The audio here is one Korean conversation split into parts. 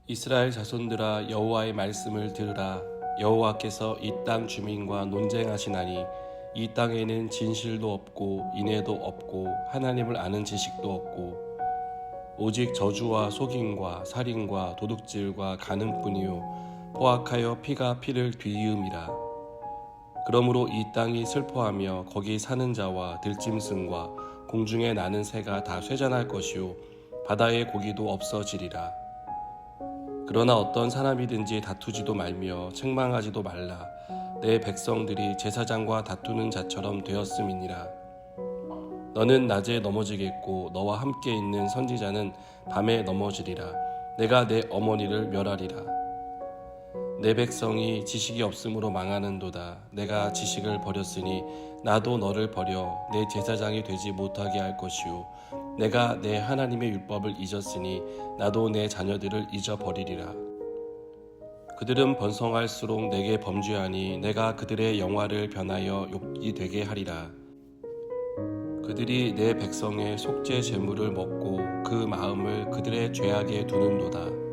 이스라엘 자손들아, 여호와의 말씀을 들으라. 여호와께서 이 땅 주민과 논쟁하시나니 이 땅에는 진실도 없고 인애도 없고 하나님을 아는 지식도 없고 오직 저주와 속임과 살인과 도둑질과 간음뿐이요 포악하여 피가 피를 뒤이음이라. 그러므로 이 땅이 슬퍼하며 거기 사는 자와 들짐승과 공중에 나는 새가 다 쇠잔할 것이요 바다의 고기도 없어지리라. 그러나 어떤 사람이든지 다투지도 말며 책망하지도 말라. 내 백성들이 제사장과 다투는 자처럼 되었음이니라. 너는 낮에 넘어지겠고 너와 함께 있는 선지자는 밤에 넘어지리라. 내가 내 어머니를 멸하리라. 내 백성이 지식이 없으므로 망하는도다. 내가 지식을 버렸으니 나도 너를 버려 내 제사장이 되지 못하게 할 것이요 내가 내 하나님의 율법을 잊었으니 나도 내 자녀들을 잊어버리리라. 그들은 번성할수록 내게 범죄하니 내가 그들의 영화를 변하여 욕이 되게 하리라. 그들이 내 백성의 속죄 제물을 먹고 그 마음을 그들의 죄악에 두는도다.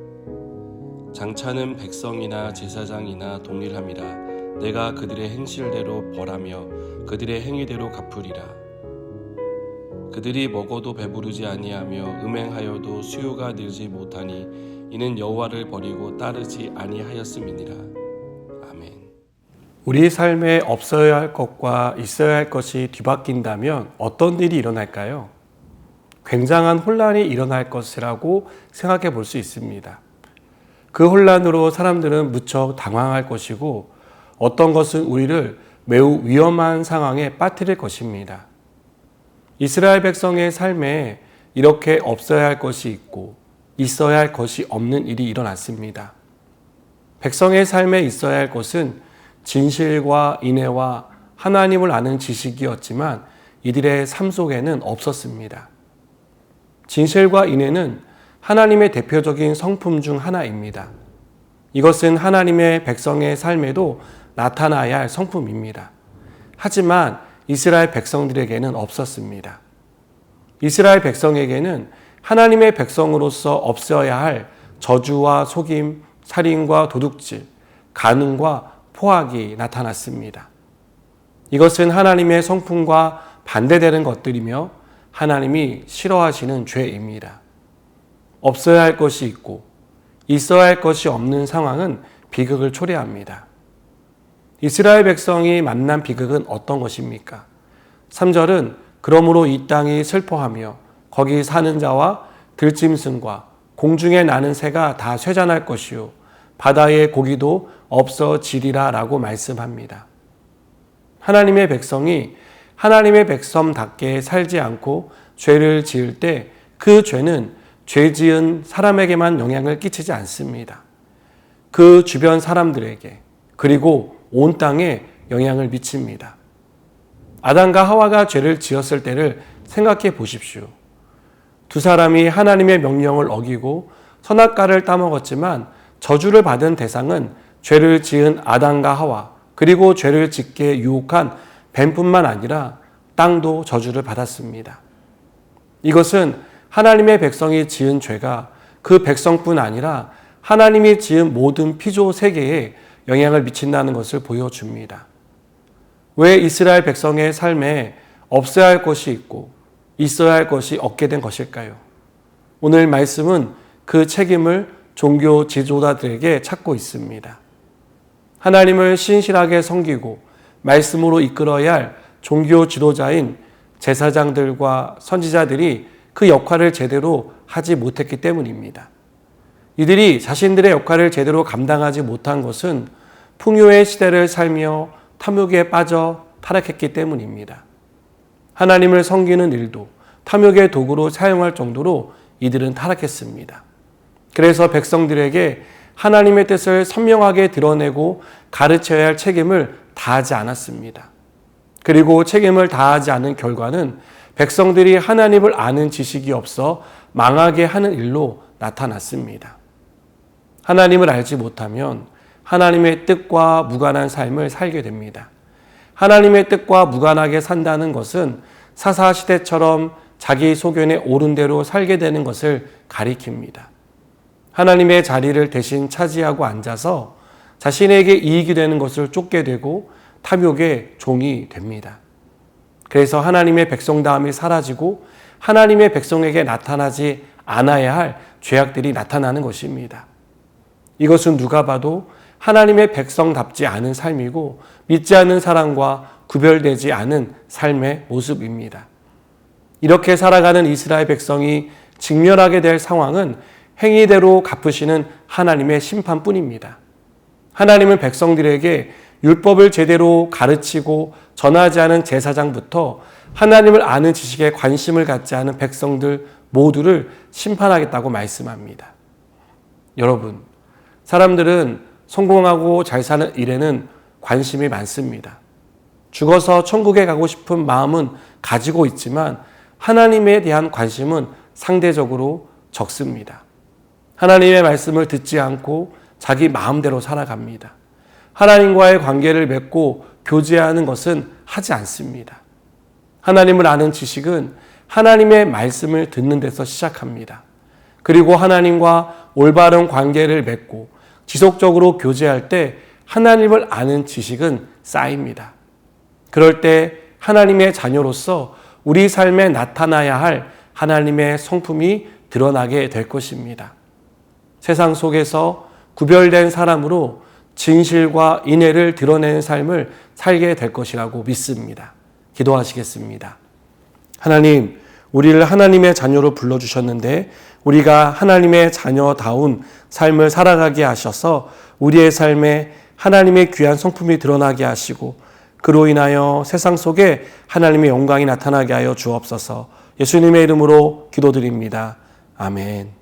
장차는 백성이나 제사장이나 동일함이라. 내가 그들의 행실대로 벌하며 그들의 행위대로 갚으리라. 그들이 먹어도 배부르지 아니하며 음행하여도 수요가 늘지 못하니 이는 여호와를 버리고 따르지 아니하였음이니라. 아멘. 우리 삶에 없어야 할 것과 있어야 할 것이 뒤바뀐다면 어떤 일이 일어날까요? 굉장한 혼란이 일어날 것이라고 생각해 볼 수 있습니다. 그 혼란으로 사람들은 무척 당황할 것이고 어떤 것은 우리를 매우 위험한 상황에 빠뜨릴 것입니다. 이스라엘 백성의 삶에 이렇게 없어야 할 것이 있고 있어야 할 것이 없는 일이 일어났습니다. 백성의 삶에 있어야 할 것은 진실과 인애와 하나님을 아는 지식이었지만 이들의 삶 속에는 없었습니다. 진실과 인애는 하나님의 대표적인 성품 중 하나입니다. 이것은 하나님의 백성의 삶에도 나타나야 할 성품입니다. 하지만 이스라엘 백성들에게는 없었습니다. 이스라엘 백성에게는 하나님의 백성으로서 없어야 할 저주와 속임, 살인과 도둑질, 간음과 포악이 나타났습니다. 이것은 하나님의 성품과 반대되는 것들이며 하나님이 싫어하시는 죄입니다. 없어야 할 것이 있고 있어야 할 것이 없는 상황은 비극을 초래합니다. 이스라엘 백성이 만난 비극은 어떤 것입니까? 3절은 그러므로 이 땅이 슬퍼하며 거기 사는 자와 들짐승과 공중에 나는 새가 다 쇠잔할 것이요 바다의 고기도 없어지리라 라고 말씀합니다. 하나님의 백성이 하나님의 백성답게 살지 않고 죄를 지을 때 그 죄는 죄 지은 사람에게만 영향을 끼치지 않습니다. 그 주변 사람들에게 그리고 온 땅에 영향을 미칩니다. 아담과 하와가 죄를 지었을 때를 생각해 보십시오. 두 사람이 하나님의 명령을 어기고 선악과를 따먹었지만 저주를 받은 대상은 죄를 지은 아담과 하와 그리고 죄를 짓게 유혹한 뱀뿐만 아니라 땅도 저주를 받았습니다. 이것은 하나님의 백성이 지은 죄가 그 백성뿐 아니라 하나님이 지은 모든 피조 세계에 영향을 미친다는 것을 보여줍니다. 왜 이스라엘 백성의 삶에 없어야 할 것이 있고 있어야 할 것이 없게 된 것일까요? 오늘 말씀은 그 책임을 종교 지도자들에게 찾고 있습니다. 하나님을 신실하게 섬기고 말씀으로 이끌어야 할 종교 지도자인 제사장들과 선지자들이 그 역할을 제대로 하지 못했기 때문입니다. 이들이 자신들의 역할을 제대로 감당하지 못한 것은 풍요의 시대를 살며 탐욕에 빠져 타락했기 때문입니다. 하나님을 섬기는 일도 탐욕의 도구로 사용할 정도로 이들은 타락했습니다. 그래서 백성들에게 하나님의 뜻을 선명하게 드러내고 가르쳐야 할 책임을 다하지 않았습니다. 그리고 책임을 다하지 않은 결과는 백성들이 하나님을 아는 지식이 없어 망하게 하는 일로 나타났습니다. 하나님을 알지 못하면 하나님의 뜻과 무관한 삶을 살게 됩니다. 하나님의 뜻과 무관하게 산다는 것은 사사시대처럼 자기 소견에 옳은 대로 살게 되는 것을 가리킵니다. 하나님의 자리를 대신 차지하고 앉아서 자신에게 이익이 되는 것을 쫓게 되고 탐욕의 종이 됩니다. 그래서 하나님의 백성다움이 사라지고 하나님의 백성에게 나타나지 않아야 할 죄악들이 나타나는 것입니다. 이것은 누가 봐도 하나님의 백성답지 않은 삶이고 믿지 않는 사람과 구별되지 않은 삶의 모습입니다. 이렇게 살아가는 이스라엘 백성이 직면하게 될 상황은 행위대로 갚으시는 하나님의 심판뿐입니다. 하나님은 백성들에게 율법을 제대로 가르치고 전하지 않은 제사장부터 하나님을 아는 지식에 관심을 갖지 않은 백성들 모두를 심판하겠다고 말씀합니다. 여러분, 사람들은 성공하고 잘 사는 일에는 관심이 많습니다. 죽어서 천국에 가고 싶은 마음은 가지고 있지만 하나님에 대한 관심은 상대적으로 적습니다. 하나님의 말씀을 듣지 않고 자기 마음대로 살아갑니다. 하나님과의 관계를 맺고 교제하는 것은 하지 않습니다. 하나님을 아는 지식은 하나님의 말씀을 듣는 데서 시작합니다. 그리고 하나님과 올바른 관계를 맺고 지속적으로 교제할 때 하나님을 아는 지식은 쌓입니다. 그럴 때 하나님의 자녀로서 우리 삶에 나타나야 할 하나님의 성품이 드러나게 될 것입니다. 세상 속에서 구별된 사람으로 진실과 인애를 드러내는 삶을 살게 될 것이라고 믿습니다. 기도하시겠습니다. 하나님, 우리를 하나님의 자녀로 불러주셨는데 우리가 하나님의 자녀다운 삶을 살아가게 하셔서 우리의 삶에 하나님의 귀한 성품이 드러나게 하시고 그로 인하여 세상 속에 하나님의 영광이 나타나게 하여 주옵소서. 예수님의 이름으로 기도드립니다. 아멘.